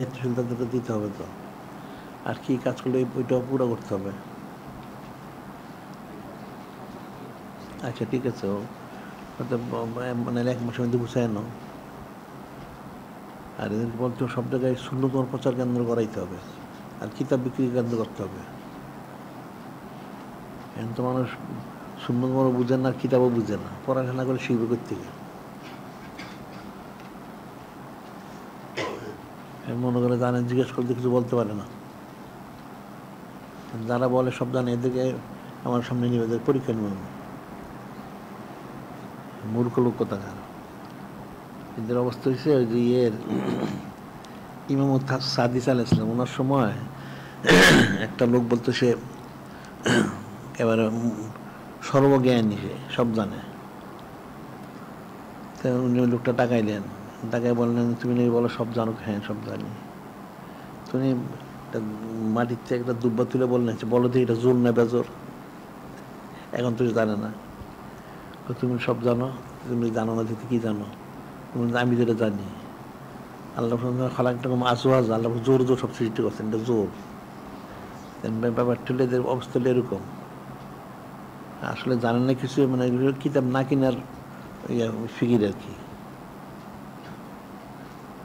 দায়িত্বশীলতাদেরকে দিতে হবে তো, আর কি কাজ করলে ওইটাও পুরো করতে হবে। আচ্ছা ঠিক আছে, হয়তো মানে 1 মাসের মধ্যে গুছায় নাও। আর এদেরকে বলতে সব জায়গায় শূন্যতম প্রচার কেন্দ্র করাইতে হবে, আর কিতাব বিক্রি কেন্দ্র করতে হবে। এখন তো মানুষ শূন্যতম বুঝে না, কিতাবও বুঝে না, পড়াশোনা করে শিখবে কোত্থেকে? মনে করে জানেন, জিজ্ঞেস করতে কিছু বলতে পারে না। যারা বলে সব জানে এদেরকে আমার সামনে নিয়ে এদের পরীক্ষা নেব, মূর্খ লোক কোথাকার। এদের অবস্থা হয়েছে ওই যে ইমাম সাদিস আলাইহিস-সালাম, ওনার সময় একটা লোক বলতো সে এবারে সর্বজ্ঞানী, সে সব জানে। তো উনি ওই লোকটা টাকাইলেন, টাকায় বললেন তুমি নাকি বলো সব জানো। হ্যাঁ সব জানি। তুমি মাটির থেকে একটা দুব্বা তুলে বললেন বলো তো এটা জোর না বেজোর, এখন তুমি জানে না। তুমি সব জানো, তুমি জানো না যেতে কি জানো? আমি যেটা জানি, আল্লাহ খালাকটা আসওয়াজ, আল্লাহ জোর জোর সব সৃষ্টি করছেন, এটা জোর। ব্যাপারটা হলে এদের অবস্থা হলে এরকম। আসলে জানেন না কিছু, মানে কিতাব না কিনার ফিকির আর কি।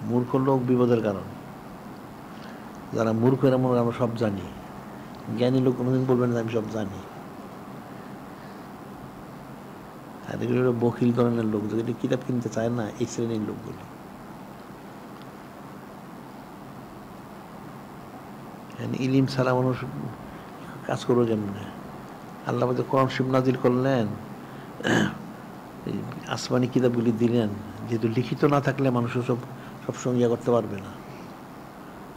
মূর্খ লোক বিপদের কারণ। যারা মূর্খ এরা মনে আমরা সব জানি। জ্ঞানী লোক কোনোদিন বলবেন না আমি সব জানি। আর এগুলো হলো বখিল ধরনের লোক, যেগুলো কিতাব কিনতে চায় না, এই শ্রেণীর লোকগুলো। ইলিম ছাড়া মানুষ কাজ করবো কেমনে? আল্লাহ আমাদের কোরআন শরীফ নাজিল করলেন, আসমানি কিতাবগুলি দিলেন, যেহেতু লিখিত না থাকলে মানুষও সবসময় ইয়ে করতে পারবে না।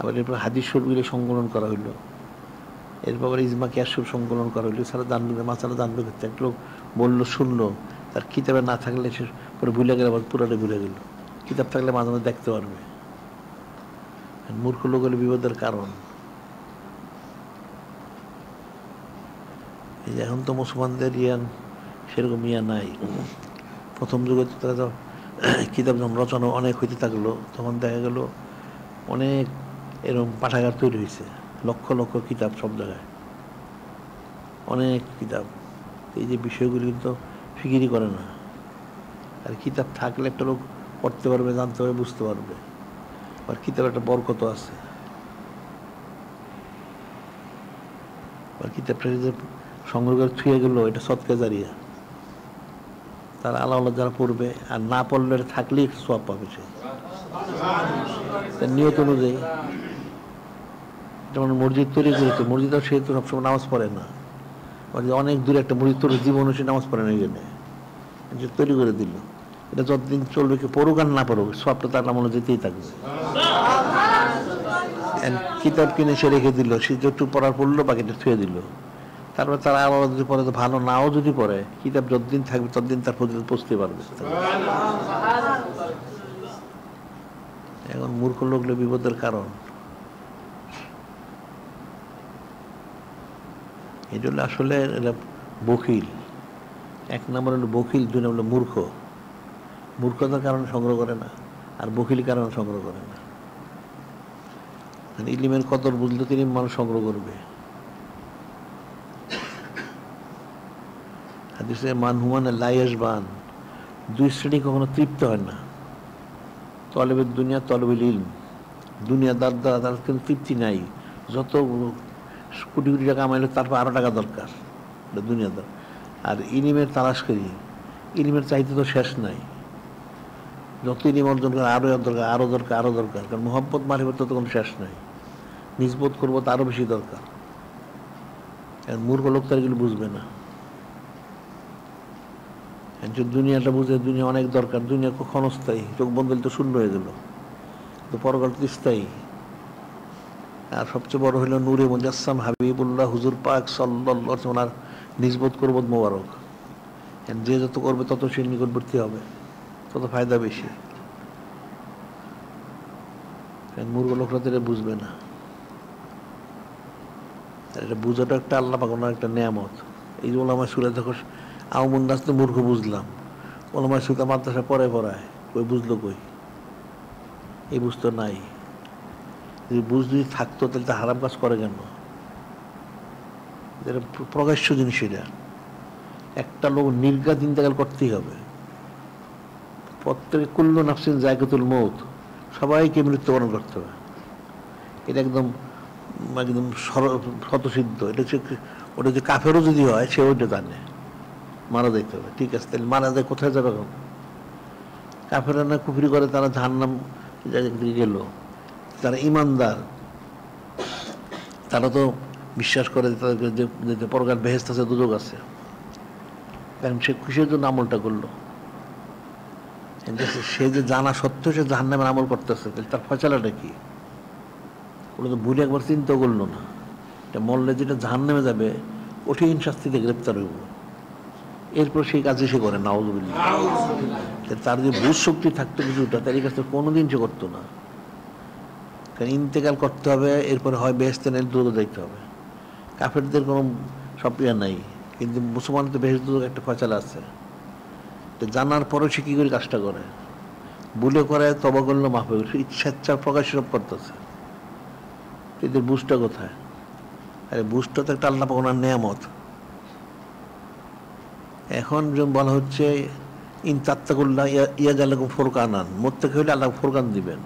আবার এরপর হাদিস শরীফগুলি সংকলন করা হইলো, এরপর ইজমা কিয়াস শরীফ সংকলন করা হইলো। ছাড়া জানবে, মাসালা জানবে করতে। এক লোক বললো, শুনলো, তার কিতাবে না থাকলে সে পরে ভুলে গেলে আবার পুরাটা ভুলে গেল। কিতাব থাকলে মাঝে মাঝে দেখতে পারবে। মূর্খ লোক হলে বিপদের কারণ। এই যে এখন তো মুসলমানদের সেরকম নাই। প্রথম যুগে তারা তো কিতাব যখন রচনা অনেক হইতে থাকলো, তখন দেখা গেল অনেক এরকম পাঠাগার তৈরি হয়েছে, লক্ষ লক্ষ কিতাব সব জায়গায়, অনেক কিতাব। এই যে বিষয়গুলি কিন্তু ফিকিরই করে না। আর কিতাব থাকলে একটা লোক পড়তে পারবে, জানতে পারবে, বুঝতে পারবে। আর কিতাব একটা বরকত আছে। আর কিতাবটা যে সংগ্রহ করে ছুঁয়ে গেল, এটা সদকা জারিয়া। তার আল্লাহ যারা পড়বে, আর না পড়লে থাকলেই সওয়াব পাবে সে, তার নিয়ত অনুযায়ী। যেমন মসজিদ তৈরি করেছে, মসজিদ সে তো সবসময় নামাজ পড়ে না, অনেক দূরে একটা মসজিদ তৈরি, জীবন সে নামাজ পড়ে না, এখানে যে তৈরি করে দিল। এটা যতদিন চলবে, কি পড়ুক আর না পড়ুক, সবটা তার আমলে যেতেই থাকবে। কিতাব কিনে সে রেখে দিল, সে যেটুকু পড়ার পড়লো, বাকিটা ছুঁয়ে দিল। তারপর তার আবার যদি পড়ে, তো ভালো, নাও যদি পড়ে, কিতাব যতদিন থাকবে ততদিন তার ফজিলত পৌঁছতে পারবে। এখন মূর্খ লোকগুলো বিপদের কারণ। এই জন্য আসলে এরা বখিল। 1 নম্বর হলো বখিল, 2 নম্বর হলো মূর্খ। মূর্খতার কারণে সংগ্রহ করে না, আর বখিল কারণে সংগ্রহ করে না। ইলিমের কদর বুঝলে তিনি মানুষ সংগ্রহ করবে। হাদিসে মান হুমান লা ইয়াশবান, 2 শ্রেণী কখনো তৃপ্ত হয় না। তলেবের দুনিয়া, তলেবেল ইলম। দুনিয়াদার দ্বারা তার কিন্তু তৃপ্তি নাই। যত কোটি কোটি টাকা কামাইলে তারপর আরো টাকা দরকার, দুনিয়াদার। আর ইলিমের তালাশ করি, ইলিমের চাইতে তো শেষ নাই। যত ইলিম অর্জন করে আরো দরকার, আরো দরকার, আরো দরকার। কারণ মোহাম্মত মারিফত তো কোনো শেষ নাই। নিজবোধ করবো তো আরো বেশি দরকার। মূর্খ লোক তার এগুলো বুঝবে না। দুনিয়াটা বুঝে, দুনিয়া অনেক দরকার, দুনিয়া ক্ষণস্থায়ী, চোখ বন্ধ তো শূন্য হয়ে গেল, তো পরকাল তো স্থায়ী। আর সবচেয়ে বড় হইল নূরে মুজাসসাম হাবিবুল্লাহ হুজুর পাক সাল্লাল্লাহু আলাইহি ওয়াসাল্লাম, ওনার নিজবত করব মোবারক। যে যত করবে তত সে নিকটবর্তী হবে, তত ফায়দা বেশি। মূর্খ লোকরা তো এটা বুঝবে না। এটা বুঝাটা একটা আল্লাহ পাক ওনার একটা নেয়ামত। এই যে ওলামা সুরে দেখো, আওমুন নাস তো মূর্খ বুঝলাম, ওলামা সুতা মাদ্রাসা পড়ায়, ওই বুঝলো কই? এই বুঝতো নাই। যদি বুঝ যদি থাকতো তাহলে তা হারাম কাজ করে কেন? এটা প্রকাশ্য জিনিস। এটা একটা লোক নির্ঘাত ইন্তেকাল করতেই হবে। প্রত্যেকে কুল্লু নাফসিন যায়কাতুল মউত, সবাইকে মৃত্যুবরণ করতে হবে। এটা একদম একদম স্বতঃসিদ্ধ। এটা হচ্ছে, ওটা যে কাফেরও যদি হয় সে ওইটা জানে মারা যাইতে হবে। ঠিক আছে, তাহলে মারা যায় কোথায় যাবে এখন? কাফেরা না কুফরি করে, তারা জাহান্নাম গেল। যারা ইমানদার তারা তো বিশ্বাস করে তাদেরকে যে পরকাল বেহেশত আছে, দুজক আছে, কারণ সে খুশির জন্য আমলটা করলো। সে যে জানা সত্ত্বেও সে জাহান্নামের আমল করতেছে, তাহলে তার ফয়সালাটা কি? ওটা তো ভুলে একবার চিন্তা করলো না। এটা মরলে যেটা জাহান্নামে যাবে, কঠিন শাস্তিতে গ্রেপ্তার হইব, এরপর সেই কাজে সে করে নাউযুবিল্লাহ। তার যে বুঝ শক্তি থাকতো কিছুটা, তার এই কাজটা কোনোদিন সে করতো না। কারণ ইন্তেকাল করতে হবে, এরপরে হয় বেহেশতে নেই দুজকে যাইতে হবে। কাফেরদের কোনো সপিয়া নাই, কিন্তু মুসলমানদের বেহেশত দুজক একটা ফয়সালা আছে। জানার পরে সে কী করে কাজটা করে? ভুলে করে, তবা করলো মাফ হয়ে গেল, ইচ্ছা প্রকাশ সব করতেছে। এদের বুঝটা কোথায়? আরে বুঝটা তো একটা আল্লাহ পাক ওনার নেয়ামত। এখন যেমন বলা হচ্ছে ইন তাত্তাকুল্লাহ ইয়াজআল ফুরকান, মুত্তাকি হইলে আল্লাহ ফুরকান দিবেন।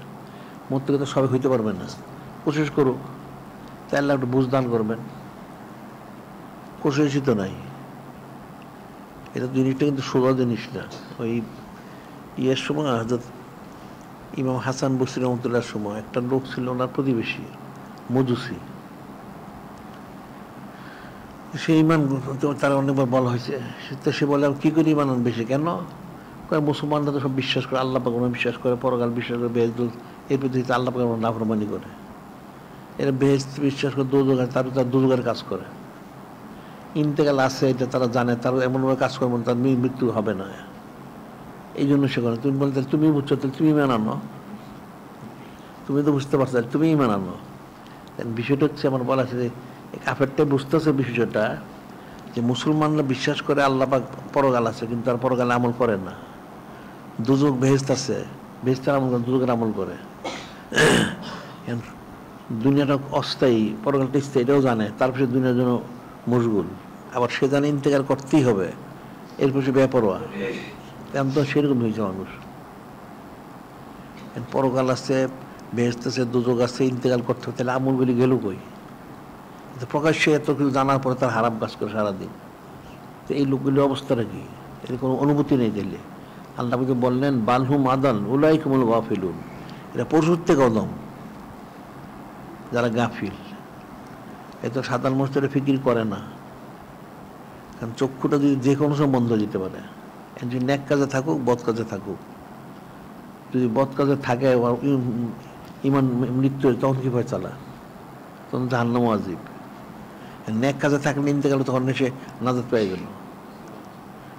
মুত্তাকি তো সবাই হইতে পারবে না, কোশিশ করুক, তাই আল্লাহ একটু বুঝ দান করবেন। কোশিশই তো নাই। এটা জিনিসটা কিন্তু সোজা জিনিস না। ওই ইয়ের সময় হযরত ইমাম হাসান বসরি রহমতুল্লাহর সময় একটা লোক ছিল ওনার প্রতিবেশী, মজুসি। সে ইমান, তারা অনেকবার বলা হয়েছে, সে বলে কি করে ইমান আনবে সে? কেন? মুসলমানরা তো সব বিশ্বাস করে, আল্লাহ পাক বিশ্বাস করে, পরকাল বিশ্বাস করে, বেহেশত, এর পৃথিবীতে আল্লাহ পাক নাফরমানি করে। এরা বেহেশত বিশ্বাস করে, দোজখ আছে, তার দোজখের কাজ করে। ইন্তেকাল আছে এটা তারা জানে, তারা এমনভাবে কাজ করবেন তার মৃত্যু হবে না, এই জন্য সে করে। তুমি বলতে তুমি বুঝছো, তাহলে তুমি ইমান আনো। তুমি তো বুঝতে পারছো, তুমি ইমান আনো। বিষয়টা হচ্ছে আমার বলা আছে যে কাফেরটাই বুঝতেছে বিষয়টা, যে মুসলমানরা বিশ্বাস করে আল্লাহ পাক পরকাল আছে, কিন্তু তার পরকালে আমল করে না। দুজক বেহেশত আছে, বেহেশতের আমল করে, দুজকের আমল করে। দুনিয়াটা অস্থায়ী, পরকালটা স্থায়ী, এটাও জানে, তারপরে দুনিয়ার জন্য মশগুল। আবার সে জানে ইন্তেকাল করতেই হবে, এরপর সে বেপরোয়া। এমন তো সেরকম হয়েছে মানুষ। পরকাল আছে, বেহেশত আছে, দুজক আছে, ইন্তেকাল করতে হবে, তাহলে আমলগুলি গেল কই? প্রকাশ্যে এত কিছু জানার পরে তার হারাম কাজ করে সারাদিন। তো এই লোকগুলির অবস্থাটা কি? এর কোনো অনুভূতি নেই দিলে। আল্লাহ বললেন বালহুম আদাল উলাইকুমুল গাফিলুন, এরা পশুর থেকে অদম, যারা গাফিল। এত সাধারণ মানুষ ফিকির করে না, কারণ চক্ষুটা যদি যে কোনো সময় বন্ধ হয়ে যেতে পারে। যদি ন্যাক কাজে থাকুক, বদ কাজে থাকুক, যদি বদ কাজে থাকে ইমান মৃত্যু, তখন কি ভয় চালা? তখন জাহান্নাম ওয়াজিব। ন্যাক কাজে থাকলে ইন্তেকাল, তখন সে নাজাত পেয়ে গেল।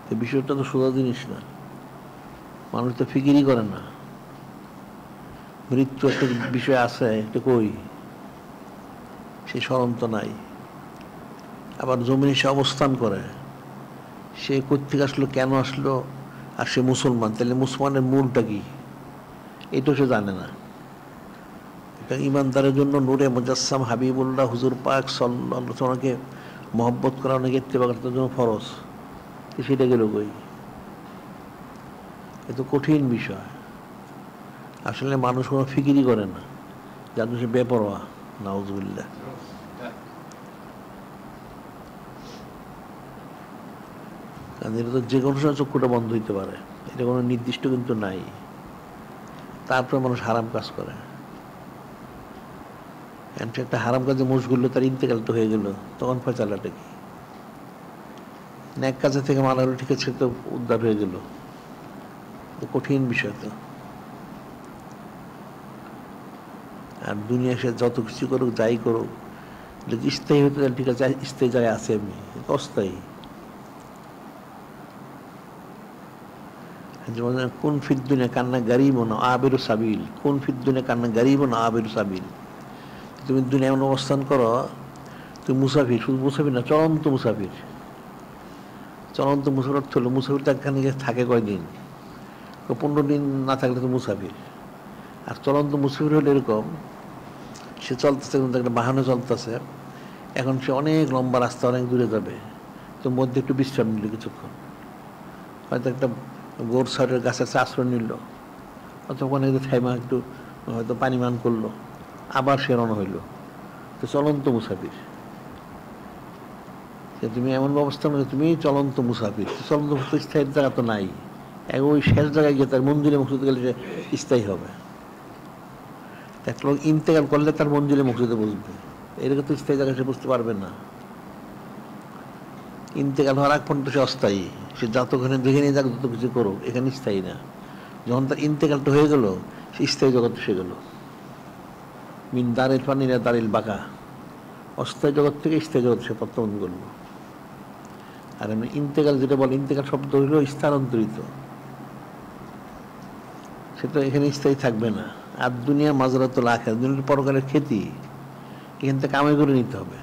এই বিষয়টা তো সোজা জিনিস না, মানুষ তো ফিকিরই করে না। মৃত্যু একটা বিষয় আছে, এটা কই? সে স্মরণ তো নাই। আবার জমিনে সে অবস্থান করে, সে কোত্থেকে আসলো, কেন আসলো, আর সে মুসলমান, তাহলে মুসলমানের মূলটা কি? এটাও সে জানে না। এটা ইমানদারের জন্য নূরে মুজাসসাম হাবিবুল্লাহ হুজুর পাক সাল্লাল্লাহু আলাইহি ওয়াসাল্লামকে মহব্বত করা, অনেকে ইত্তেবা করার জন্য ফরজ। সেটা গেল কই? এ তো কঠিন বিষয়। আসলে মানুষ কোনো ফিকিরই করে না, যার সে বেপরোয়া, নাউযুবিল্লাহ। কারণ এটা তো যে কোনো সময় চক্ষুটা বন্ধ হইতে পারে, এটা কোনো নির্দিষ্ট কিন্তু নাই। তারপরে মানুষ হারাম কাজ করে। একটা হারাম কাজে মশগুল, তার ইন্তেকাল তো হয়ে গেল, তখন ফয়সালাটা কি? ন্যাক কাজে থেকে মারা হলো, ঠিক আছে, তো উদ্ধার হয়ে গেল। কঠিন বিষয় তো। আর দুনিয়া সে যত কিছু করুক, যাই করুক, যদি স্থায়ী হতে যায় ঠিক আছে, স্থায়ী জায়গায় আছে, এমনি অস্থায়ী। যেমন কোন ফিদ দুনিয়া কান্না গারিব না আবেরু সাবিল, কোন ফিদ দুনিয়া কান্না গারিব না আবেরু সাবিল। তুমি দুনিয়া এমন অবস্থান করো, তুমি মুসাফির, শুধু মুসাফির না, চলন্ত মুসাফির। চলন্ত মুসাফির অর্থ হলো, মুসাফির তো একখানে থাকে কয়দিন, 15 দিন না থাকলে তো মুসাফির। আর চলন্ত মুসাফির হলো এরকম, সে চলতেছে, কিন্তু একটা বাহনে চলতেছে, এখন সে অনেক লম্বা রাস্তা, অনেক দূরে যাবে, তো মধ্যে একটু বিশ্রাম নিল কিছুক্ষণ, হয়তো একটা গোর সাইডের গাছের আশ্রয় নিল, অথবা ওখানে থাইমা একটু হয়তো পানি মান করলো, আবার সে রওনা হইল। তো চলন্ত মুসাফির, তুমি এমন ব্যবস্থা নয়, তুমি চলন্ত মুসাফির। চলন্ত মুসাফির স্থায়ী জায়গা তো নাই, ওই শেষ জায়গায় গিয়ে তার মঞ্জিলে মকসুদে গেলে সে স্থায়ী হবে। এক লোক ইন্তেকাল করলে তার মঞ্জিলে মকসুদে বুঝবে, এটাকে তো স্থায়ী জায়গায় সে বুঝতে পারবে না। ইন্তেকাল হওয়ার আগ পর্যন্ত সে অস্থায়ী, সে যতক্ষণে দেখে নিয়ে যাক, যত কিছু করুক, এখানে স্থায়ী না। যখন তার ইন্তেকালটা হয়ে গেল, সে স্থায়ী জগৎ এসে গেল। মিন দারিল ফানি ইলা দারিল বাকা, অস্থায়ী জগৎ থেকে স্থায়ী জগৎ সে প্রত্যাবর্তন করল। আর এমনি ইন্তেকাল যেটা বলে, ইন্তেকাল শব্দ হইল স্থানান্তরিত, সে তো এখানে স্থায়ী থাকবে না। আর দুনিয়া মাজরাতুল আখিরাত, দুনিয়ার পরকালের খ্যাতি, এখান থেকে কামাই করে নিতে হবে।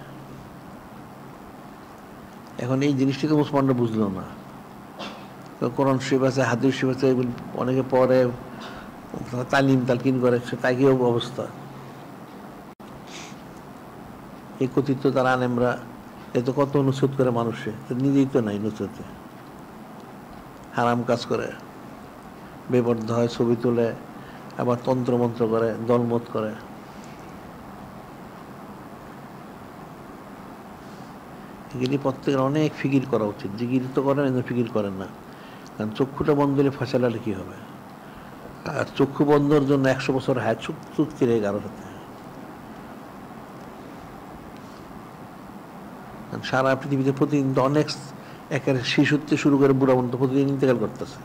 এখন এই জিনিসটি তো মুসলমানরা বুঝলো না। কোরআন শরীফ আছে, হাদিস শরীফ আছে, অনেকে পড়ে, তালিম তালকিন করে, তাই কি অবস্থা। এই কথিত তারা আলেমরা এত কত নুসরত করে মানুষে, নিজেই তো নাই নুসরতে, হারাম কাজ করে, বেপর্দ হয়, ছবি তুলে, আবার তন্ত্রমন্ত্র করে, দলমত করে। এগুলি প্রত্যেকের অনেক ফিকির করা উচিত। জিকির তো করেন, ফিকির করেন না। কারণ চক্ষুটা বন্ধ হলে ফয়সালাটা কি হবে? আর চক্ষু বন্ধর জন্য 100 বছর হায়াত চুক্তি রেখে কারোর সাথে। সারা পৃথিবীতে প্রতিদিন তো অনেক, একের শিশুতে শুরু করে বুড়া পর্যন্ত প্রতিদিন ইন্তেকাল করতেছে।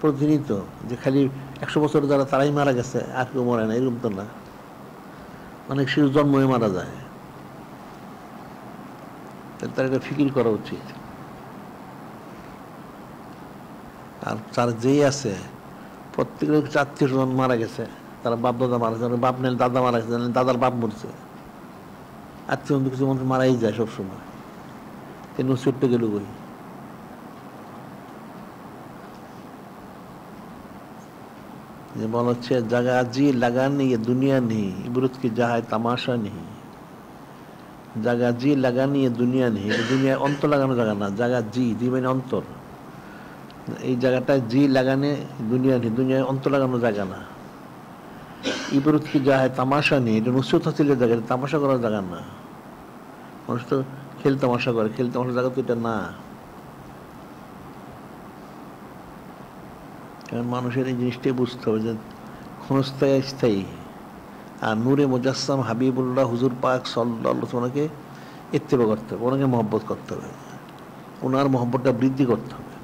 প্রতিদিনই তো, যে খালি 100 বছর যারা তারাই মারা গেছে, আর কেউ মরে না, এরকম তো না। অনেক শিশু জন্ম হয়ে মারা যায়। তার এটা ফিকির করা উচিত। আর তার যেই আছে, প্রত্যেকের আত্মীয় স্বজন মারা গেছে, তারা বাপ দাদা মারা গেছে, বাপ নেই দাদা মারা গেছে, দাদার বাপ মরছে, আত্মীয় কিছু মানুষ মারাই যায় সবসময়। নসিবটা গেল কই? যে বলা হচ্ছে, জাগা জি লাগা নেই দুনিয়া নেই, ইবরত কি জাহায় তামাশা নেই। জাগা জি লাগা নিয়ে দুনিয়া নেই, দুনিয়া অন্তর লাগানো জায়গা না। জাগা জি, জি মানে অন্তর। এই জায়গাটায় জি লাগানে দুনিয়া নেই, দুনিয়ায় অন্তর লাগানো জায়গা না। ইবরত কি জাহায় তামাশা নেই, এটা নুসরত হাসিলের জায়গা, তামাশা করার জায়গা না। মানুষ তো খেল তামাশা করে, খেল তামাশার জায়গা তো এটা না। কারণ মানুষের এই জিনিসটাই বুঝতে হবে যে ক্ষণস্থায়ী স্থায়ী। আর নূরে মুজাসসাম হাবিবুল্লাহ হুজুর পাক সাল্লাল্লাহু আলাইহি ওনাকে ইত্তেবা করতে হবে, ওনাকে মহব্বত করতে হবে, ওনার মহব্বতটা বৃদ্ধি করতে হবে।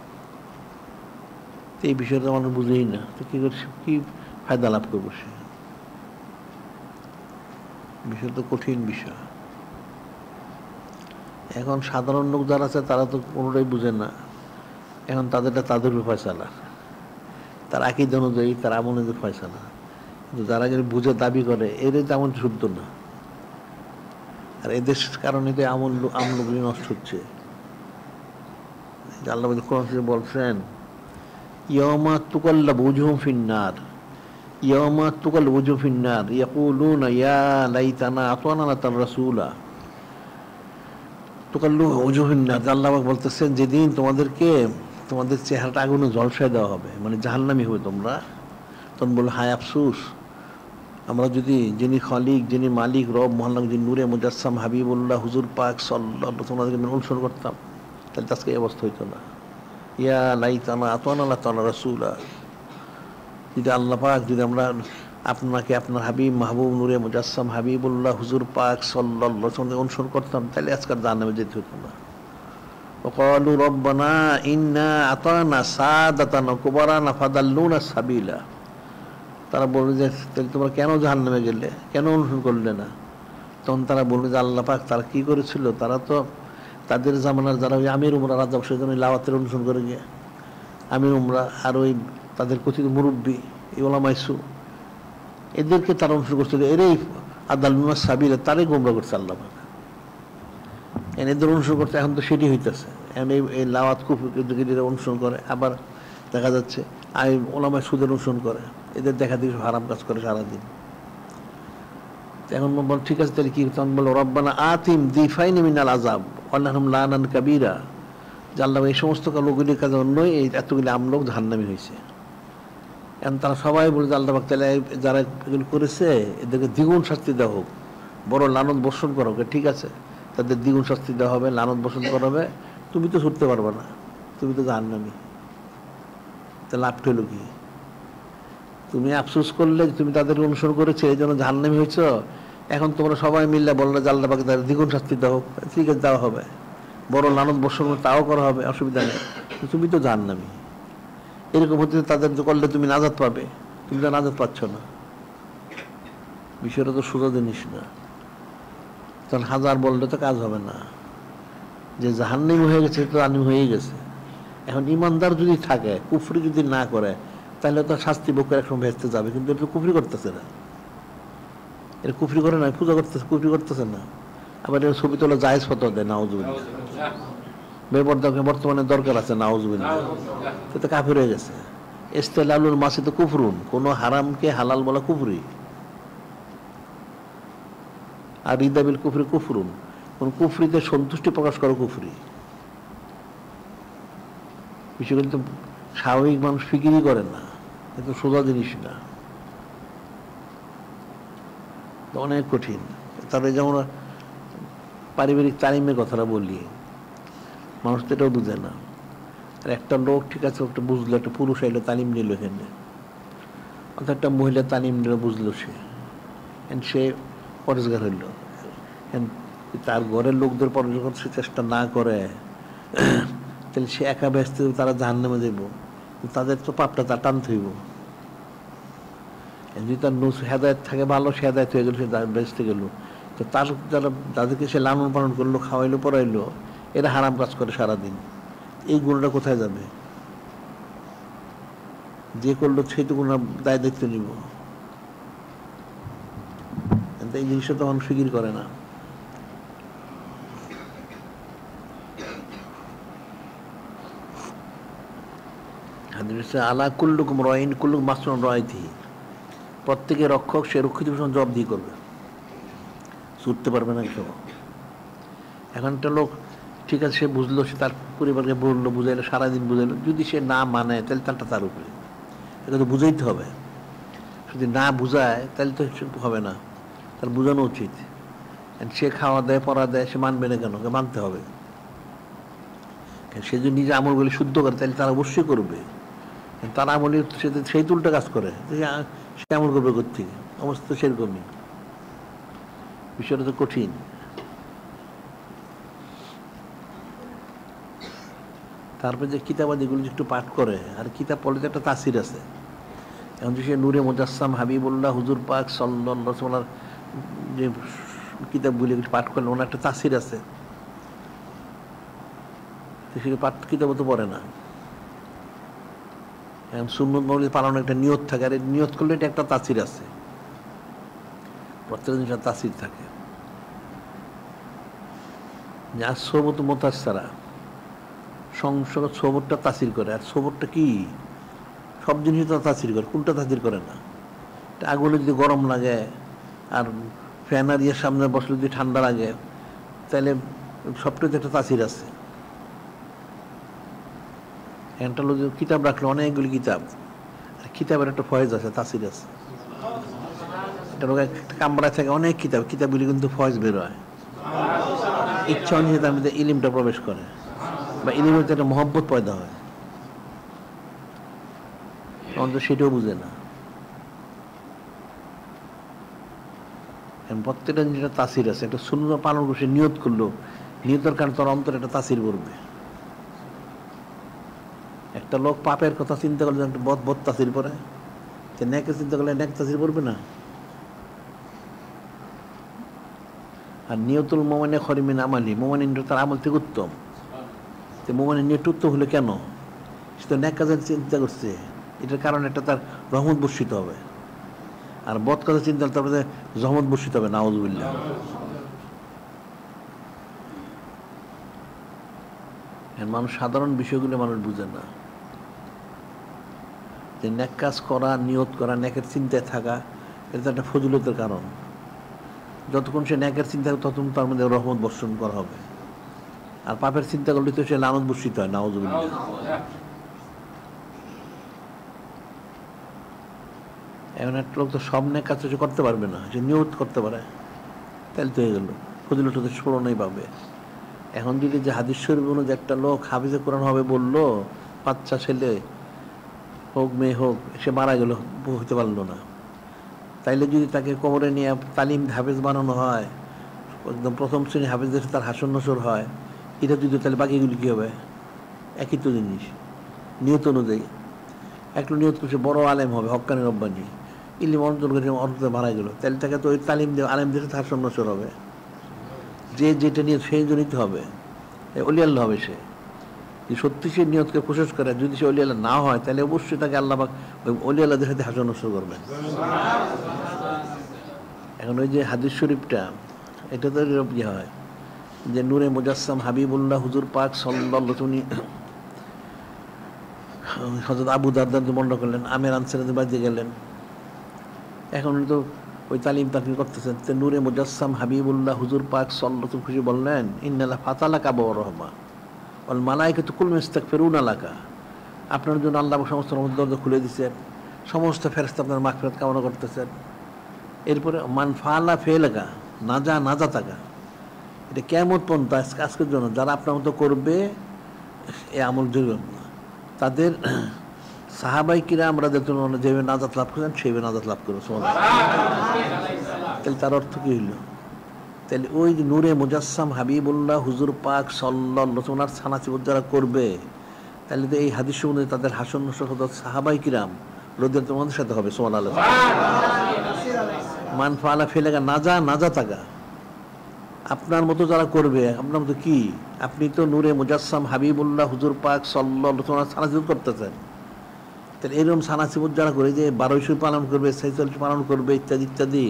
তো এই বিষয়টা মানুষ বুঝেই না, তো কী করে, কী ফায়দা লাভ করবো সে? বিষয় তো কঠিন বিষয়। এখন সাধারণ লোক যারা আছে তারা তো কোনোটাই বুঝে না। এখন তাদেরটা তাদের ফয়সালা, তার আকীদা অনুযায়ী, তার আমল অনুযায়ী ফয়সালা। কিন্তু যারা যদি বুঝে দাবি করে, এদের তেমন শুদ্ধ না। আর এদের কারণে তো আমলগুলি নষ্ট হচ্ছে। আল্লাহ কোরআন বলছেন, ইয়াউমা তুকাল্লাবু উজুহুম ফিন্নার, ইয়াউমা তুকাল্লাবু উজুহুম ফিন্নার ইয়াকুলুনা ইয়া লাইতানা আতানা রাসূলা। তুকাল্লাবু উজুহুম ফিন্নার, আল্লাহ বলতেছেন যেদিন তোমাদের চেহারাটা আগুনে ঝলসায় দেওয়া হবে, মানে জাহান্নামী হবে তোমরা। তখন বলল, হায় আফসোস, আমরা যদি যিনি খালিক, যিনি মালিক, রব মহাল্লাহ, যিনি নূরে মুজাসসাম হাবিবুল্লাহ হুজুর পাক সাল্লাল্লাহু আলাইহি ওয়াসাল্লামকে অনুসরণ করতাম, তাহলে আজকে এই অবস্থা হইতো না। ইয়া লাইতানা আতানা রাসূলা, যদি আল্লাহ পাক, যদি আমরা আপনাকে, আপনার হাবিব মাহবুব নূরে মুজাসসাম হাবিবুল্লাহ হুজুর পাক সাল্লাল্লাহু আলাইহি ওয়াসাল্লামকে অনুসরণ করতাম, তাহলে আজকাল জাহান্নামে যেতে হতো না। وقالوا ربنا إنا أطعنا سادتنا وكبرانا فضلونا السبيل। তারা বলল যে, তাহলে তোমরা কেন জাহান্নামে গেলে, কেন অনুসরণ করলে না? তখন তারা বলল যে, আল্লাহ পাক তারা কি করেছিল, তারা তো তাদের জামানার যারা ওই আমির উমরা রাজা, সেজন্য লাওয়াতের অনুসরণ করে গিয়ে আমির উমরা, আর ওই তাদের কথিত মুরব্বী ওলামাইসু, এদেরকে তারা অনুসরণ করছিল। এরাই আদালুনা সাবিল, তারাই গোমরা করছে আল্লাহ পাক। এদের অনুসরণ করতে এখন তো সেটি হইতেছে। এখন এই লাওয়াত কুফরিদের অনুসরণ করে, আবার দেখা যাচ্ছে ওলামায় সুদের অনুসরণ করে, এদের দেখা দেখি হারাম কাজ করে সারাদিন। এখন বল ঠিক আছে, তাহলে কি? তখন বলো রব্বানা আতিম দিফাইনি মিনাল আযাব ওয়ালহুম লানান কাবীরা, যে আল্লাহ এই সমস্ত লোকগুলির কাছে অন্যই এই এতগুলি আমলোক জাহান্নামী হয়েছে। এখন তারা সবাই বলে যে আল্লাহ পাক তাহলে যারা এগুলো করেছে এদেরকে দ্বিগুণ শাস্তি দেওয়া হোক, বড় লানত বর্ষণ করা হোক। ঠিক আছে, তাদের দ্বিগুণ শাস্তি দেওয়া হবে, লানত বর্ষণ করা হবে। তুমি তো ছুটতে পারবে না, তুমি তো জাহান্নামী। তা লাভটা হলো কি? তুমি আফসোস করলে তুমি তাদের অনুসরণ করেছো, এই জন্য জাহান্নামী হয়েছ। এখন তোমরা সবাই মিললে বললে যে আল্লাহ পাক তাদের দ্বিগুণ শাস্তি দেওয়া হোক। ঠিক আছে, দেওয়া হবে, বড় লানত বর্ষণ তাও করা হবে, অসুবিধা নেই। তুমি তো জাহান্নামী। এরকম হতে তাদের করলে তুমি নাজাত পাবে, তুমি তো নাজাত পাচ্ছ না। বিষয়টা তো সোজা জিনিস না। তখন হাজার বললে তো কাজ হবে না। যে জাহান্নামী হয়ে গেছে তো জাহান্নামী হয়েই গেছে। এখন ইমানদার যদি থাকে, কুফরি যদি না করে, তাহলে তো শাস্তি ভোগ করে একসময় ভেস্তে যাবে। কিন্তু এটা কুফরি করতেছে না, এটা কুফরি করে না, পূজা করতেছে, কুফরি করতেছে না। আবার এটা ছবি তোলা জায়েজ ফতোয়া দেয়, নাউজুবিল্লাহ। বেপরদাকে বর্তমানে দরকার আছে, নাউজুবিল্লাহ। সে তো কাফির হয়ে গেছে। ইস্তেলালুল মাসি তো কুফরুন, কোনো হারামকে হালাল বলা কুফরি। আর রিদাবিল কুফরি কুফরুন, কোন কুফরিতে সন্তুষ্টি প্রকাশ করো কুফরি। বিষয়গুলো তো স্বাভাবিক মানুষ ফিকিরই করে না, কিন্তু সোজা জিনিস না, অনেক কঠিন। তাদের যেমন পারিবারিক তালিমের কথাটা বলি, মানুষ তো এটাও বুঝে না। আর একটা লোক ঠিক আছে, একটা বুঝলো, একটা পুরুষ আইলো তালিম নিল এখানে, অর্থাৎ একটা মহিলা তালিম নিল, বুঝলো সে পরেশগার হইল। তার ঘরের লোকদের পরে যখন সে চেষ্টা না করে, তাহলে সে একা ব্যস্ত, তারা জাহান্নামে যাইব, তাদের তো পাপটা তার টানতে হইব। যদি তার হেদায়ত থাকে ভালো, সে হেদায়ত হয়ে গেল, সে বেঁচতে গেল। তো তার যারা যাদেরকে সে লালন পালন করলো, খাওয়াইলো, পড়াইলো, এরা হারাম কাজ করে সারাদিন। এই গুণটা কোথায় যাবে? যে করলো সেই তো গুণ দায় দায়িত্ব নিব। এই জিনিসটা তখন ফিকির করে না। আলা কুল্লুকুম রাইন কুল্লুকুম মাসউলুন রাইতি, প্রত্যেকে রক্ষক, সে রক্ষিত ভীষণ জবাবদিহি করবে, ছুটতে পারবে না কেউ। এখন একটা লোক ঠিক আছে, সে বুঝলো, সে তার পরিবারকে বললো, বুঝাইলো, সারাদিন বুঝাইলো। যদি সে না মানে, তাহলে তারটা তার উপরে, এটা তো বুঝাইতে হবে। যদি না বুঝায় তাহলে তো হবে না, তার বোঝানো উচিত। সে খাওয়া দেয়, পড়া দেয়, সে মানবে না কেন? মানতে হবে। সে যদি নিজে আমলগুলি শুদ্ধ করে, তাহলে তারা অবশ্যই করবে। তার আমলি সেই তুলটা কাজ করে, সে আমল করবে কোত্থেকে? অবস্থা তো সেরকমই। বিষয়টা তো কঠিন। তারপরে যে কিতাবাদিগুলো একটু পাঠ করে, আর কিতাব পড়লে একটা তাসির আছে। এখন যে সে নূরে মুজাসসাম হাবিবুল্লাহ হুজুর পাক সাল্লাল্লাহু আলাইহি ওয়াসাল্লাম যে কিতাবগুলি পাঠ করলে ওনার একটা তাসির আছে। সে পাঠ কিতাবও তো পড়ে না। এখন সুন্নত মাওলিদ পালনের একটা নিয়ত থাকে, আর নিয়ত করলে এটা একটা তাসির আছে, প্রত্যেক জিনিসের তাসির থাকে। আর সবত মোতাসারা, সংসদ সবরটা তাসির করে। আর সবরটা কি? সব জিনিস তো তাসির করে, কোনটা তাসির করে না? আগুনে যদি গরম লাগে, আর ফ্যান আর ইয়ের সামনে বসলে যদি ঠান্ডা লাগে, তাহলে সবটাতে একটা তাসির আছে। একটা লোক কিতাব রাখলো, অনেকগুলি কিতাব, আর কিতাবের একটা ফয়েজ আছে, তাসির আছে। একটা লোক একটা কামরায় থাকে, অনেক কিতাব, কিতাবগুলি কিন্তু ফয়েজ বের হয়, ইচ্ছা অনুযায়ী তার মধ্যে ইলিমটা প্রবেশ করে, বা ইলিমের একটা মহব্বত পয়দা হয়। অন্তত সেটাও বুঝে না। প্রত্যেকটা জিনিসটা তাসির আছে। একটা সুন্নাহ পালন করে সে নিয়ত করলো, নিয়তের কারণে তার অন্তরে একটা তাসির পড়বে। একটা লোক পাপের কথা চিন্তা করলে একটা বদ তাসির পড়ে, সে নেকের চিন্তা করলে নেক তাসির পড়বে না। আর নিয়তুল মোমেনে খরিমিন আমালি, মোমেন তার আমল থেকে উত্তম। মোমেনের নিয়ত উত্তম হলে কেন? সে তো নেক কাজের চিন্তা করছে, এটার কারণে একটা তার রহমত বর্ষিত হবে। আর বদ কাজের চিন্তা তারপরে রহমত বর্ষিত হবে, নাউযুবিল্লাহ। মানুষ সাধারণ বিষয়গুলো মানুষ বুঝে না, যে নেক কাজ করা, নিয়ত করা, নেকের চিন্তায় থাকা, এটা তো একটা ফজিলতের কারণ। যতক্ষণ সে ন্যাকের চিন্তা করে ততক্ষণ তার মধ্যে রহমত বর্ষণ করা হবে। আর পাপের চিন্তা করলে তো সে লানত বর্ষিত হয়, নাউযুবিল্লাহ। এমন একটা লোক তো সব নেক কাজ সে করতে পারবে না, সে নিয়ত করতে পারে, তাহলে তো হয়ে গেল, ফজিলত তো স্মরণই পাবে। এখন যদি যে হাদিস শরীফ অনুযায়ী একটা লোক হাফিজে কোরআন হবে বললো, বাচ্চা ছেলে হোক মেয়ে হোক, সে মারা গেল, হতে পারলো না, তাইলে যদি তাকে কবরে নিয়ে তালিম হাফেজ বানানো হয়, একদম প্রথম শ্রেণী হাফেজদের তার হাসন নসর হয়, এটা যদি, তাহলে বাকিগুলি কী হবে? একই তো জিনিস, নিয়ত অনুযায়ী। একটু নিয়ত করছে বড় আলেম হবে, হক্কানি রব্বানি, ইলিম অর্জন করে অর্থ মারা গেল, তাহলে তাকে তো ওই তালিম দেবে, আলেমদের সাথে হাসন নসর হবে, যে যেটা নিয়ে সেই জনিত হবে, অলি আল্লাহ হবে। সে যদি সত্যি সে নিয়তকে কোশিশ করে, যদি সে অলি আল্লাহ না হয়, তাহলে অবশ্যই তাকে আল্লাহ ওই অলি আল্লাহদের সাথে হাসন নসর করবেন। এখন ওই যে হাদিস শরীফটা, এটা তো ইয়ে হয় যে নূরে মুজাসসাম হাবিবুল্লাহ হুজুর পাক সাল্লাল্লাহু আলাইহি হযরত আবু দারদা বর্ণনা করলেন, আমের আনসারীদের বাড়িতে গেলেন, এখন তো ওই তালিম তাকিম করতেছেন, তো নূরে মুজাসসাম হাবিবুল্লাহ হুজুর পাক সাল্লাল্লাহু আলাইহি খুশি বললেন, ইন্নাল্লাহ ফাতালাকা আবওয়াব রাহমা ওয়াল মালায়েকাতু কুল্লুহুম ইস্তাগফিরুনা লাকা, আপনার জন্য আল্লাহ সমস্ত রহমতের দরজা খুলে দিয়েছেন, সমস্ত ফেরেশতা আপনার মাগফিরাত কামনা করতেছেন। এরপরে মান ফাআলা ফি'লাকা নাজাতাকা, এটা কিয়ামত পর্যন্ত আজকের জন্য যারা আপনার মতো করবে এই আমল জরুরি, তাদের সাহাবাই কিরাম রাদিয়াল্লাহু আনহুম যেভাবে নাজাত লাভ করেন সেইভাবে নাজাত লাভ করবে। তাহলে তার অর্থ কি হইল? তাহলে ওই যে নূরে মুজাসসাম হাবিবুল্লাহ হুজুর পাক সাল্লাল্লাহু আলাইহি ওয়াসাল্লাম সানাসিবত যারা করবে, তাহলে তো এই হাদিস অনুযায়ী তাদের হাসন নসর সাহাবাই কিরাম রাদিয়াল্লাহু আনহুদের সাথে হবে। সুবহানাল্লাহ। মান ফাআলা ফি'লাকা নাজাতাকা, আপনার মতো যারা করবে, আপনার মতো কি, আপনি তো নূরে মুজাসসাম হাবিবুল্লাহ হুজুর পাক সাল্লাল্লাহু আলাইহি ওয়াসাল্লাম সানাসিবত করতেছেন, তাহলে এরকম সানাসিবত যারা করে, যে 1200 পালন করবে, 46 পালন করবে, ইত্যাদি ইত্যাদি,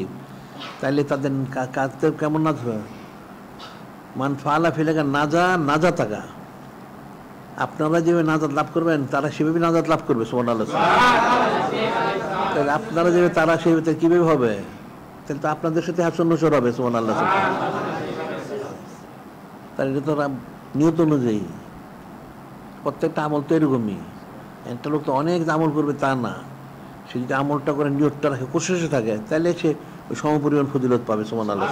তাহলে তাদের কাজটা কেমন না হবে? মান ফাআলা ফি'লাকা নাজাতাকা, আপনারা যেভাবে নাজাত লাভ করবেন তারা সেভাবে নাজাত লাভ করবে। সুবহানাল্লাহ। তাহলে আপনারা যেভাবে তারা সেভাবে কিভাবে হবে? তাহলে তো আপনাদের সাথে হাসন নসর হবে। সুবহানাল্লাহ। তাহলে এটা তো নিয়ত অনুযায়ী, প্রত্যেকটা আমল তো এরকমই। একটা লোক তো অনেক আমল করবে তা না, সে যদি আমলটা করে নিয়তটা রাখে, কোশিশে থাকে, তাহলে সে ওই সমপরিমাণ ফজিলত পাবে। সুবহানাল্লাহ।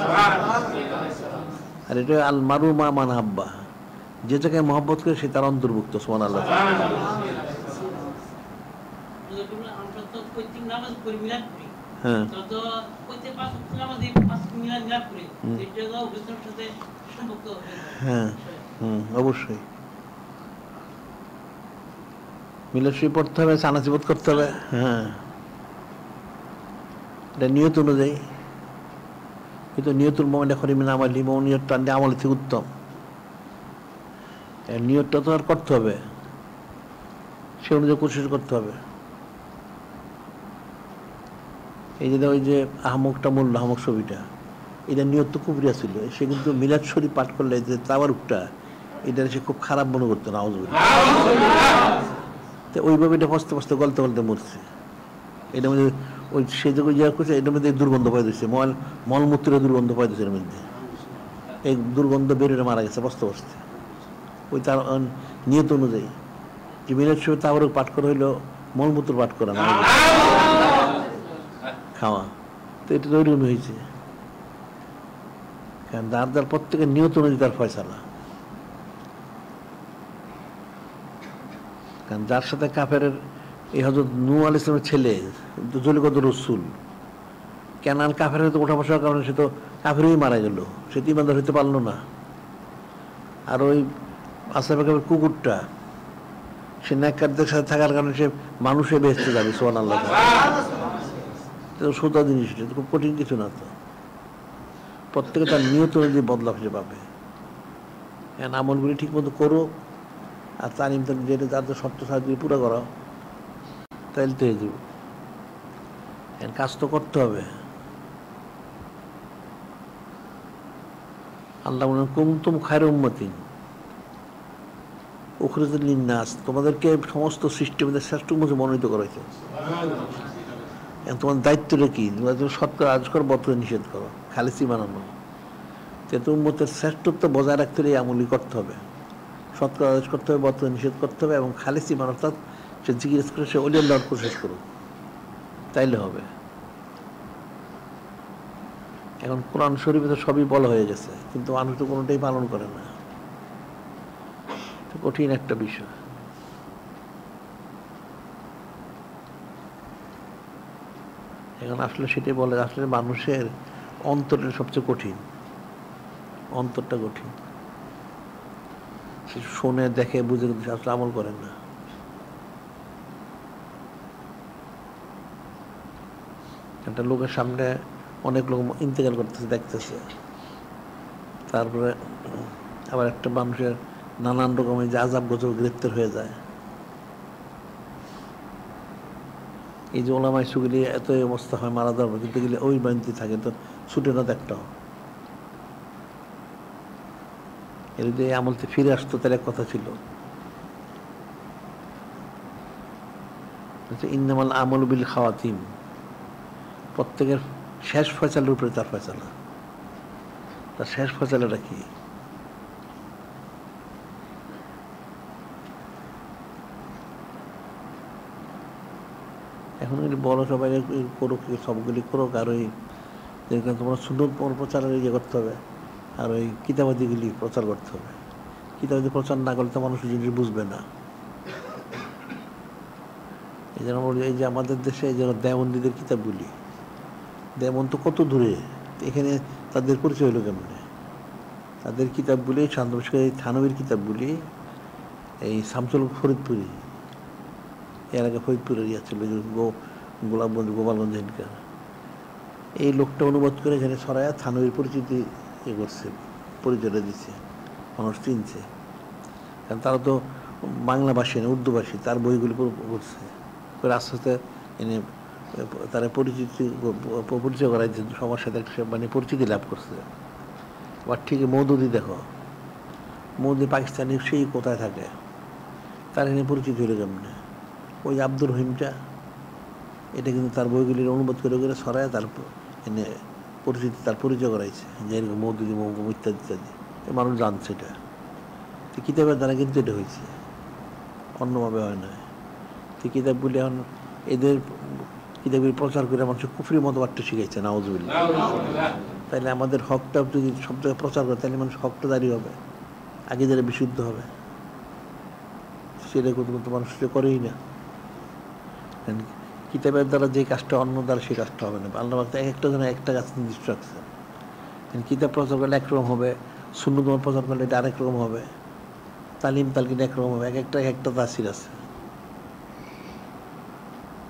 আর এটা আল মারু মা মান হাব্বা, যে জায়গায় মহব্বত করে সে তার অন্তর্ভুক্ত। সুবহানাল্লাহ। হ্যাঁ হ্যাঁ অবশ্যই মিলাদ পড়তে হবে, সানাসিবত করতে হবে। হ্যাঁ, এটা নিয়ত অনুযায়ী, কিন্তু নিয়তুল মুমিন খৈরুম আমালি, নিয়তটা আমলের থেকে উত্তম। নিয়তটা তো আর করতে হবে, সে অনুযায়ী কোশিশ করতে হবে। এই যে ওই যে আহমকটা মূল্য আহমক ছবিটা, এটা নিয়ত তো কুবরিয়া ছিল, সে কিন্তু মিলাদ শরীফ পাঠ করলে যে তাবারুকটা, এটা সে খুব খারাপ মনে করতো না। তো ওইভাবে এটা পস্তে পস্তে গলতে গলতে মরছে। এটার মধ্যে ওই সে যে ইয়া করছে, এটার মধ্যে দুর্গন্ধ পাই দিচ্ছে, মলমূত্রের দুর্গন্ধ পাই দিচ্ছে, এর মধ্যে এই দুর্গন্ধ বেরোলে মারা গেছে বসতে বসতে। ওই তার নিয়ত অনুযায়ী যে মিলাদ শরীফ তাবারুক পাঠ করা হইলো মলমূত্র পাঠ করা না, খাওয়া, তো এটা তো ওইরকম হয়েছে। কারণ যার প্রত্যেকের নিয়ত অনুযায়ী তার ফয়সালা। কারণ যার সাথে কাফের এই হযরত নূহ আলাইহিস সালামের ছেলে জলিকত রসুল, কেনান কাফের হয়তো ওঠা বসার কারণে সে তো কাফেরই মারা গেল, সে তো ঈমানদার হইতে পারলো না। আর ওই আসহাবে কাফের কুকুরটা, সে নেককারদের সাথে থাকার কারণে সে মানুষে বেহেশতে যাবে। সুবহানাল্লাহ। সোজা জিনিস, খুব কঠিন কিছু না। তো প্রত্যেকে তার নিয়ত অনুযায়ী বদলা খুঁজে পাবে। আমলগুলি ঠিক মতো করো, আর তালিম যেটা যাদের শর্ত সাহায্য পুরো করো, তাইলে তো হয়ে যাবে। কাজ তো করতে হবে। আল্লাহ বলেন, কুনতুম খায়রা উম্মাতিন উখরিজাত লিন-নাস, তোমাদেরকে সমস্ত সৃষ্টির মধ্যে শ্রেষ্ঠ উম্মত মনোনীত করা হয়েছে। তোমার দায়িত্বটা কি? তুমি সৎ করে আজ করো, বদ করে নিষেধ করো, খালিসি বানানো। তো উম্মতের শ্রেষ্ঠত্ব বজায় রাখতে হলে এই আমলই করতে হবে, সৎ করে আদেশ করতে হবে, বদ করে নিষেধ করতে হবে, এবং খালিসি বানানো, অর্থাৎ সে জিজ্ঞেস করে সে ওলিয়ার লড় কোশিশ করুক, তাইলে হবে। এখন কোরআন শরীফে তো সবই বলা হয়ে গেছে, কিন্তু মানুষ তো কোনোটাই পালন করে না, কঠিন একটা বিষয়। এখন আসলে সেটাই বলে, আসলে মানুষের অন্তরের সবচেয়ে কঠিন, অন্তরটা কঠিন। সে শোনে, দেখে, বুঝে, কিন্তু আসলে আমল করে না। একটা লোকের সামনে অনেক লোক ইন্তেকাল করতেছে, দেখতেছে, তারপরে আবার একটা মানুষের নানান রকমের যে আযাব গজব গ্রেপ্তার হয়ে যায়। এই যে ওলামায়ে সুগুলি এত অবস্থা হয় মারা যাওয়ার পর, কিন্তু গেলে ওই বাড়িতে থাকে, তো ছুটে না একটাও। এর যদি এই আমলতে ফিরে আসতো তার এক কথা ছিল, ইন্নামাল আমালু বিল খাওয়াতিম, প্রত্যেকের শেষ ফয়সালার উপরে তার ফয়সালা। তার শেষ ফয়সালাটা কি? এখন বড় সবাই করুক, সবগুলি করুক, আর ওই তোমরা সুন্দর প্রচারের ইয়ে করতে হবে, আর ওই কিতাবাদিগুলি প্রচার করতে হবে। কিতাবাদি প্রচার না করলে তো মানুষ জিনিস বুঝবে না। এই জন্য এই যে আমাদের দেশে এই যে দেওবন্দিদের কিতাবগুলি, দেওবন্দ তো কত দূরে, এখানে তাদের পরিচয় হলো কেমনে? তাদের কিতাবগুলি, এই থানবীর কিতাবগুলি, এই শামসুল ফরিদপুরি, এর আগে ফরিদপুরের ইয়ে ছিল গোলাপগঞ্জ, গোপালগঞ্জ, হিনকার, এই লোকটা অনুবাদ করে এখানে ছড়ায় থানবীর পরিচিতি ইয়ে করছে, পরিচয়টা দিচ্ছে, মানুষ চিনছে। কারণ তারা তো বাংলাভাষী না, উর্দুভাষী, তার বইগুলি পড়ছে, করে আস্তে আস্তে এনে তারা পরিচয় করাই দিচ্ছে, সবার সাথে মানে পরিচিতি লাভ করছে। আবার ঠিক মৌদুদি দেখো, মৌদুদি পাকিস্তানি, সেই কোথায় থাকে, তার এনে পরিচিতি হলো কেমনে? ওই আব্দুর রহিমটা, এটা কিন্তু তার বইগুলির অনুবাদ করে করে ছড়ায়, তার এনে পরিচিতি, তার পরিচয় করাইছে, যে এরকম মৌদুদি, মৌকুম ইত্যাদি ইত্যাদি, মানুষ জানছে এটা। তো কিতাবের দ্বারা কিন্তু এটা হয়েছে, অন্যভাবে হয় না। তো কিতাবগুলি এখন এদের কিতাবের প্রচার করে মানুষের কুফরি মতবাদটা শিখাইছে, নাউজুবিল্লাহ। তাইলে আমাদের হকটা যদি সব জায়গায় প্রচার করে, তাহলে মানুষ হকটা দাঁড়িয়ে হবে, আগে যারা বিশুদ্ধ হবে, সেটা কিন্তু মানুষ করেই না। কিতাবের দ্বারা যে কাজটা অন্য দ্বারা সেই কাজটা হবে না। আল্লাহ এক একটা জন্য একটা কাজ নির্দিষ্ট রাখছে। কিতাব প্রচার করলে একরকম হবে, সুন্নাত প্রচার করলে এটা আরেক রকম হবে, তালিম তালকিন একরকম হবে, এক একটা তাসির আছে।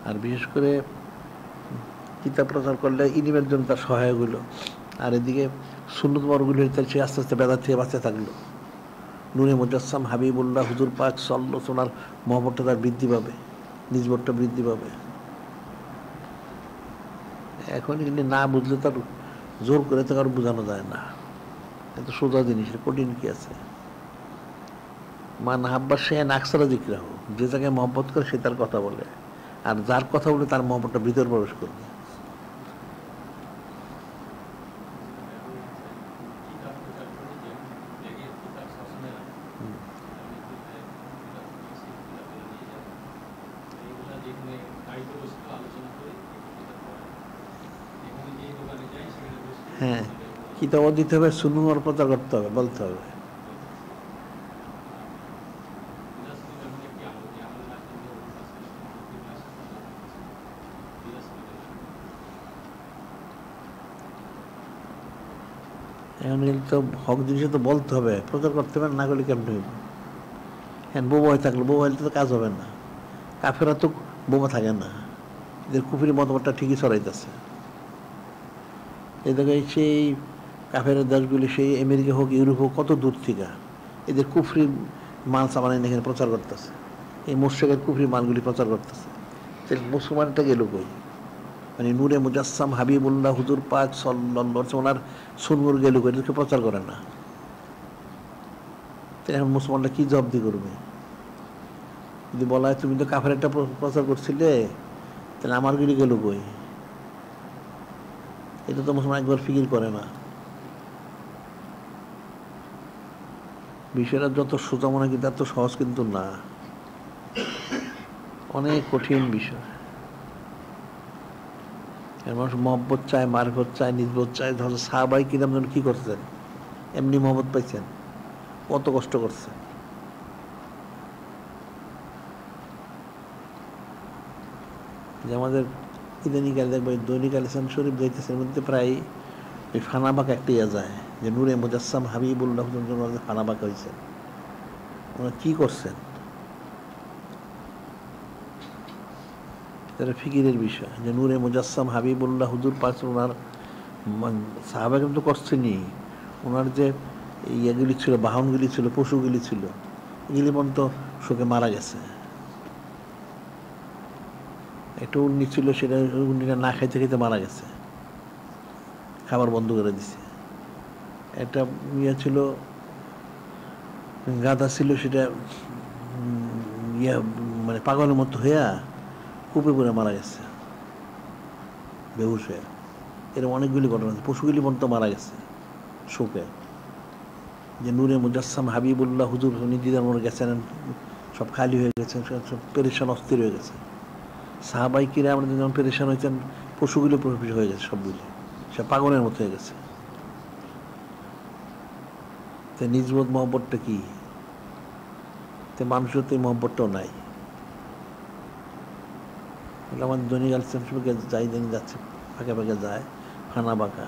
আর বিশেষ করে কিতাব প্রচার করলে ইলিমের জন্য তার সহায়ক হইল, আর এদিকে সুন্নত বর্গগুলি তাহলে সে আস্তে আস্তে বেদাত থেকে বাঁচতে থাকলো। নূরে মুজাসসাম হাবিবুল্লাহ হুজুর পাক সাল্লাল্লাহু আলাইহি ওয়াসাল্লাম মহব্বতটা তার বৃদ্ধি পাবে, নিজবরটা বৃদ্ধি পাবে। এখন এগুলি না বুঝলে তার জোর করে তো কারো বোঝানো যায় না, এত সোজা জিনিস, কঠিন কি আছে? মান হাব্বা সে আকসারা যিকরাহ, যে জায়গায় মহব্বত করে সে তার কথা বলে, আর যার কথা বলে তার মহব্বতটা ভিতর প্রবেশ করবে। হ্যাঁ, কিতাব দিতে হবে, সুন্নাহর প্রচার করতে হবে, বলতে হবে। এখন তো হক জিনিসে তো বলতে হবে, প্রচার করতে হবে, না করলে কেমন হইব? হ্যাঁ, বোবা হয়ে থাকলে, বোবা হইলে তো কাজ হবে না। কাফেরা তো বোবা থাকে না, এদের কুফরি মতবাদটা ঠিকই ছড়াইতেছে। এদের সেই কাফের দেশগুলি, সেই আমেরিকা হোক, ইউরোপ হোক, কত দূর থেকে এদের কুফরি মাল সামান এখানে প্রচার করতেছে, এই মুশরিকের কুফরি মালগুলি প্রচার করতেছে। মুসলমানটা গেল কই? মানে নূরে মুজাসসাম হাবিবুল্লাহ হুজুর পাক সাল্লাল্লাহু আলাইহি ওয়াসাল্লাম ওনার সুন্নর গেল কই? এদেরকে প্রচার করে না, এখন মুসলমানরা কি জবাবদি করবে? যদি বলা হয় তুমি তো কাফের একটা প্রচার করছিলে, তাহলে আমার গিরি গেল কই? এটা তো মুসলমান একবার ফিকির করে না। বিষয়টা যত সোজা মনে কিন্তু এত সহজ কিন্তু না, অনেক কঠিন বিষয়। মানুষ মহব্বত চায়, মারফত চায়, নিজবত চায়। ধরো সাহাবাই কিরাম যেন কি করছেন, এমনি মহব্বত পাইছেন, কত কষ্ট করছে। যে আমাদের ইদানিকাল দেখবে দৈনিক আল ইসলাম শরীফ যাইতেছে, এর মধ্যে প্রায় ওই ফানাবাক একটা ইয়া যায় যে নূরে মুজাসসাম হাবিবুল্লাহ ফানাবাক হয়েছে। ওনারা কি করছেন, এটা ফিকিরের বিষয় যে নূরে মুজাসসাম হাবিবুল্লাহ হুজুর পাশ ওনার সাহাবা কিন্তু করছেনই। ওনার যে ইয়েগুলি ছিল, বাহনগুলি ছিল, পশুগুলি ছিল, এগুলি পর্যন্ত শোকে মারা গেছে। একটা উন্নি ছিল, সেটা উন্নিটা না খাইতে খাইতে মারা গেছে, খাবার বন্ধ করে দিছে। একটা ইয়ে ছিল, গাধা ছিল, সেটা ইয়ে মানে পাগলের মতো হইয়া কূপে পড়ে মারা গেছে, বেহুশ হয়ে। এরকম অনেকগুলি ঘটনা আছে। পশুগুলি পর্যন্ত মারা গেছে শোকে। যে নূরে মুজাসসাম হাবিবুল্লাহ হুজুর নিজেদের মনে গেছেন, সব খালি হয়ে গেছে, সব পেরেশান অস্থির হয়ে গেছে। সাহাবাই কিরা আমাদের যেমন পেরেশান হয়েছেন, পশুগুলি হয়ে গেছে, সবগুলি সব পাগলের মতো হয়ে গেছে। তো নিজবোধ মহব্বতটা কি? তো মানুষের তো এই মহব্বতটাও নাই। আমাদের দৈনিক আল ইসলাম শরীফে যাই দিন যাচ্ছে, ফাঁকে ফাঁকে যায়, ফানা বাঁকা।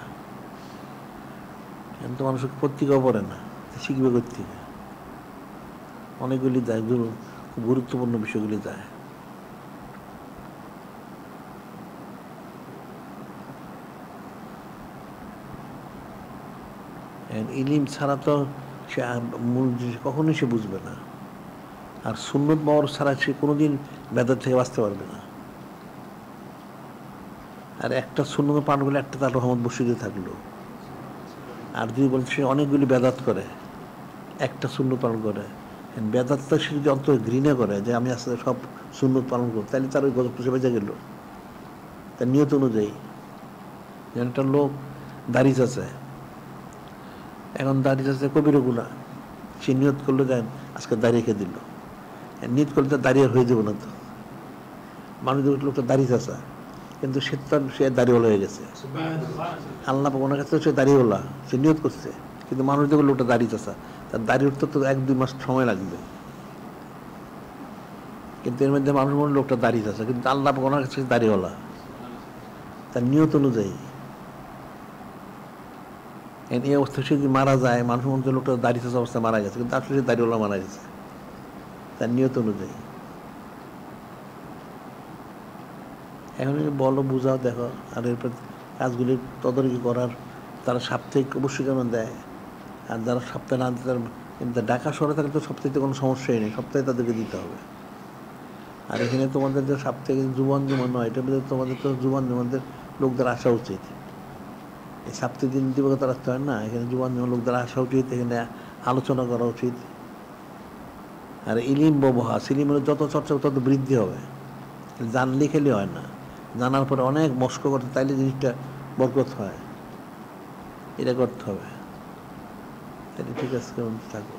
এখন তো মানুষকে পত্রিকাও পড়ে না, শিখবে করতে। অনেকগুলি যায়, খুব গুরুত্বপূর্ণ বিষয়গুলি যায়। ইলিম ছাড়া তো সে মূল জিনিস কখনোই সে বুঝবে না। আর সুন্নত পাওয়ার ছাড়া সে কোনোদিন বেদাত থেকে বাঁচতে পারবে না। আর একটা সুন্নত পালন করলে একটা তার রহমত বসিয়ে থাকলো। আর যদি বলছে সে অনেকগুলি বেদাত করে, একটা সুন্নত পালন করে, বেদাতটা সে যদি অন্তত ঘৃণা করে যে আমি আসলে সব সুন্নত পালন করব, তাহলে তার ওই গজব পুষে বেঁচে গেল তার নিয়ত অনুযায়ী। যেন একটা লোক দাড়ি চাচ্ছে, এখন দাড়ি চাচ্ছে কবির গুনাহ, সে নিয়ত করলো যে আজকে দাঁড়িয়ে রেখে দিল, নিয়ত করলে তো দাঁড়িয়ে হয়ে যাবো না। তো মানুষ লোকটা দাঁড়িয়ে চাচা, কিন্তু সে দাঁড়িয়েওয়ালা হয়ে গেছে। আল্লাহ ওনার কাছে সে দাঁড়িয়েওয়ালা, সে নিয়ত করছে, কিন্তু মানুষ দেখবে লোকটা দাঁড়িয়ে চাচা, তার দাঁড়িয়ে উঠতে তো 1-2 মাস সময় লাগবে। কিন্তু এর মধ্যে মানুষ মনে লোকটা দাঁড়িয়ে চাচা, কিন্তু আল্লাহ ওনার কাছে দাঁড়িয়েওয়ালা, তার নিয়ত অনুযায়ী। এই অবস্থায় সে যদি মারা যায়, মানুষ মধ্যে লোকটা দাঁড়িয়ে চাচা অবস্থায় মারা গেছে, কিন্তু আসলে সে দাঁড়িয়েওয়ালা মারা গেছে তার নিয়ত অনুযায়ী। এখন বলো, বুঝাও, দেখো। আর এরপর কাজগুলি তদারকি করার তারা সাপ্তাহিক অবশ্যই কেন দেয়। আর যারা সপ্তাহে না দিতে, কিন্তু ঢাকা শহরে থাকলে তো সপ্তাহে কোনো সমস্যাই নেই, সপ্তাহে তাদেরকে দিতে হবে। আর এখানে তোমাদের যে সাপ্তাহিক জুবান নয়, এটার ভিতরে তোমাদের তো জুবান জুমানদের লোকদের আসা উচিত। এই সাপ্তাহিক দিন দিবকতা রাখতে হয় না, এখানে জুবান লোকদের আসা উচিত, এখানে আলোচনা করা উচিত। আর ইলিম ব্যবহার, ইলিমের যত চর্চা তত বৃদ্ধি হবে। জানলে খেলে হয় না, জানার পরে অনেক মস্ক করতে, তাইলে জিনিসটা বরকত হয়। এটা করতে হবে। তাহলে ঠিক আছে, থাকবো।